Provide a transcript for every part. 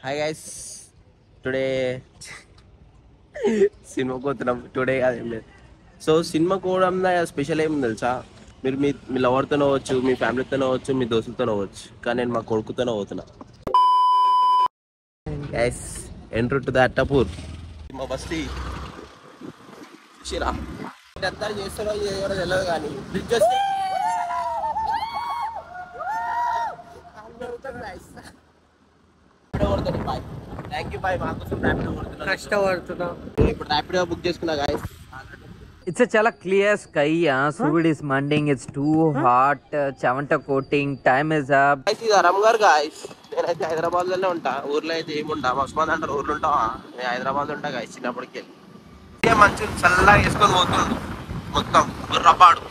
Hi guys today సినిమాకి పోతున్నాం. Today కాదు ఏం లేదు. సో సినిమా పోవడం స్పెషల్ ఏం తెలుసా? మీరు మీ లవర్తోనే అవ్వచ్చు, మీ ఫ్యామిలీతోనే అవ్వచ్చు, మీ దోస్తులతోనే అవ్వచ్చు, కానీ నేను మా కొడుకుతోనే పోతున్నా. గైస్ ఎంటర్ టు ద అట్టపూర్ మా బస్తీ చూసిరా. అందరు చేస్తారో ఎవరో తెలియదు కానీ బ్రిడ్జ్ వస్తే థ్యాంక్ యూ బాయ్. మాకోసం ర్యాపిడో కష్టపడుతున్నా. ఇప్పుడు ర్యాపిడో బుక్ చేసుకున్నా guys. It's a chala clear sky. Food is manding. It's too hot. Chavanta coating. Time is up. Guys ఇది రంగారు గాయస్. నేనైతే హైదరాబాద్ లోనే ఉంటా. ఊర్లో అయితే ఏముంటా. ఉస్మాన్ అంటారు ఊర్లో ఉంటావా? నేను హైదరాబాద్ ఉంటా గాయస్ చిన్నప్పటికి. మంచి చల్లగా వేసుకొని పోతుండు మొత్తం రబ్బాడు.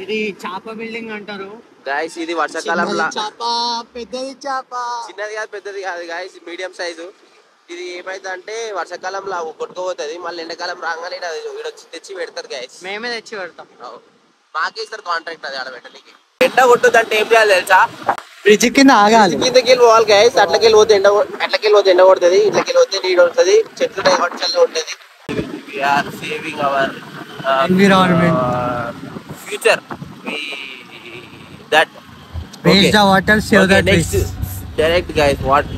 ఇది చాప బిల్డింగ్ అంటారు గాయస్. ఇది వర్షాకాలంలో చాప, పెద్దది చాప. చిన్నది కాదు పెద్దది కాదు గాయస్, మీడియం సైజు. ఇది ఏమైంది అంటే వర్షాకాలంలో కొట్టుకోపోతుంది, మళ్ళీ ఎండాకాలం రాగానే వచ్చి తెచ్చి పెడతారు గాయస్. మేమే తెచ్చి పెడతాం. మాకే ఇస్తారు కాంట్రాక్ట్ అది ఆడ పెట్టడానికి. ఎండ కొట్టుద్ది అంటే ఏం చేయాలి తెలుసా? బ్రిడ్జ్ కింద ఆగాలి. కిందకి వెళ్ళి పోవాలి గాయస్. అట్లకెళ్ళి పోతే అట్లకెళ్ళి పోతే ఎండ కొడుతుంది, ఇట్లకెళ్ళి పోతే నీడ వస్తుంది, చెట్లు చల్ల ఉంటుంది. We are saving our environment future. That waste the water, save the trees. Direct guys what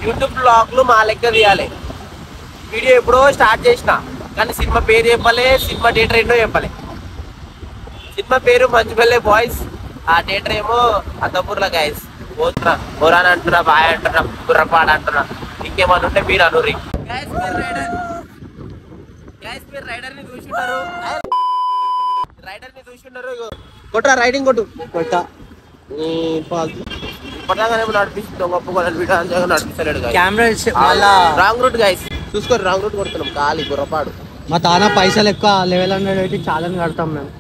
YouTube బ్లాగ్లు మా లెక్క తీయాలి. వీడియో ఎప్పుడో స్టార్ట్ చేసిన కానీ సినిమా పేరు చెప్పలే, సినిమా థియేటర్ ఏంటో చెప్పలే. సినిమా పేరు మంచిపల్లె బాయ్స్, ఆ థియేటర్ ఏమో అద్దపూర్లో గైస్. పోతున్నా ఓరాన్ అంటున్నా, బాయ్ అంటున్నా, గుర్రపాడ అంటున్నా, ఇంకేమన్నా ఉంటే మీరు అనురి. మీరు రైడర్ ని చూసుంటారు, కొట్టరా రైడింగ్ కొట్టు కొట్ట. నడిపిస్తలేడు రాంగ్ రూట్ గైస్. చూసుకోరు రాంగ్ రూట్ కొడుతున్నాం ఖాళీ గుర్రపాడు. మా తాన పైసలు ఎక్కువ 1100 పెట్టి చాలా కడతాం మేము.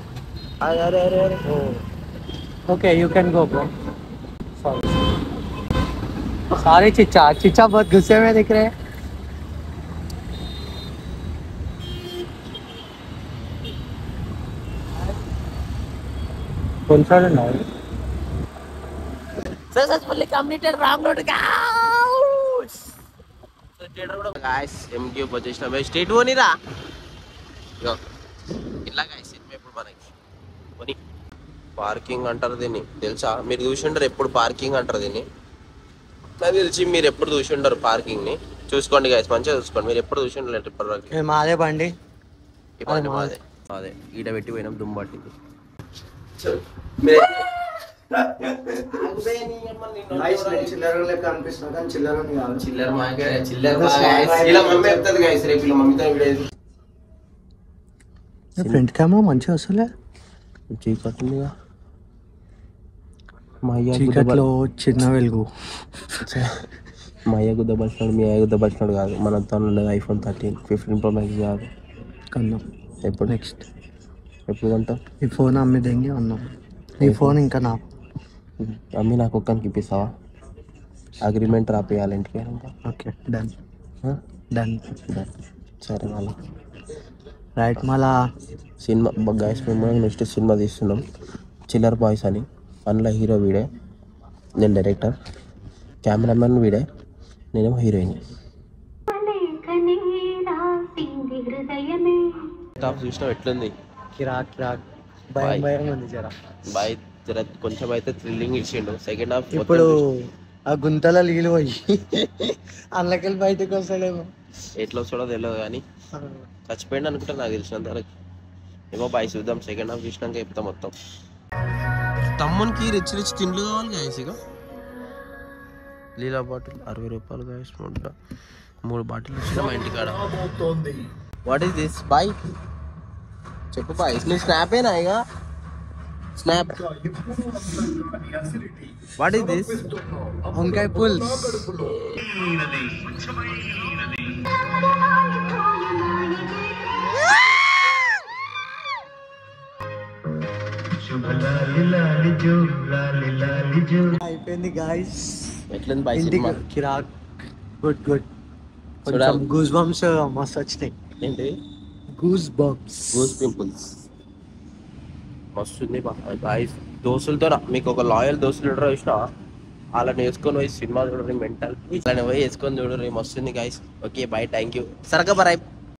Okay you can go bro. Sorry చిచ్చా, చిచ్చా बहुत गुस्से में दिख रहे हैं. कौन सा है? Successfully completed wrong road guys. So theater కూడా guys MQ వచ్చేసినాం. స్ట్రైట్ పోనీరా ఇగో ఇలా guys. సినిమా ఎప్పుడు మనకి పోనీ. పార్కింగ్ అంటారు దీన్ని తెలుసా? మీరు చూసింటారు ఎప్పుడు పార్కింగ్ అంటారు దీన్ని. నాకు తెలిసి మీరు ఎప్పుడు చూసింటారు పార్కింగ్ ని. చూసుకోండి గైస్, మంచిగా చూసుకోండి. మీరు ఎప్పుడు చూసింటారు ఇప్పటివరకు. మాదే బండి, మాదే అదే ఈడ పెట్టి పోయినాం దుమ్బట్టింది. ఫ్రంట్ కెమెరా మంచిగా వస్తలే. చీకట్లో చిన్న వెలుగు. మా అయ్య గుద్దపరిచినాడు, మీ అయ్య గుద్దపరిచినాడు కాదు. మనతో ఉండదు iPhone 13 15 Pro Max కాదు కన్నా. ఎప్పుడు నెక్స్ట్ ఎప్పుడు కొంటాం? ఈ ఫోన్ అమ్మిదేంగి అన్నాం. ఈ ఫోన్ ఇంకా నా అమ్మి నాకు ఒక్కనికి ఇప్పిస్తావా? అగ్రిమెంట్ రాపియాలి ఇంటికి. Okay done done. సరే మళ్ళీ రైట్. మళ్ళా సినిమా గైస్ మేము నెక్స్ట్ సినిమా తీస్తున్నాం, చిల్లర్ బాయ్స్ అని. అందులో హీరో వీడే, నేను డైరెక్టర్, కెమెరామెన్ వీడే, నేనేమో హీరోయిన్. టాప్ చూసినావు ఎట్లుంది? కిరాక్ కిరాక్ భయం భయం ఉంది జర. బాయ్ జర కొంచెం అయితే థ్రిల్లింగ్ ఇచ్చిండు. సెకండ్ హాఫ్ ఇప్పుడు ఆ గుంతల నీళ్ళు పోయి అందులోకెళ్ళి బయటకు వస్తాడేమో. ఎట్లా వస్తాడో తెలియదు కానీ చచ్చిపోయింది అనుకుంటా నాకు తెలిసినంత వరకు. ఏమో బాయ్ చూద్దాం, సెకండ్ హాఫ్ చూసినాక చెప్తాం మొత్తం. తమ్మునికి రిచ్ రిచ్ తిండ్లు కావాలి గాయస్. ఇక లీలా బాటిల్ 60 రూపాయలు గాయస్. 3 బాటిల్ ఇచ్చిన మా ఇంటికాడ. What is this boy? చెప్పు బాయ్. నువ్వు స్నాప్ ఏనా? ఇక స్నాప్. What is this? వంకాయ పుల్స్. అయిపోయింది గాయ్స్. ఎట్లుంది బాయ్ ఇంటికి సినిమా? కిరాక్. Good good. కొంచెం గూస్ బంప్స్ మస్తు వచ్చినాయి. ఏంటి? గూస్ బంప్స్, గూస్ పింపుల్స్ మస్తు ఉంది బాయ్. దోస్తులతో మీకు ఒక లాయల్ దోస్తులు చూసినా వాళ్ళని వేసుకొని పోయి సినిమా చూడరు మెంటల్. వాళ్ళని పోయి వేసుకొని చూడరు మస్తుంది guys. Okay bye, thank you. సరక బరాయ్.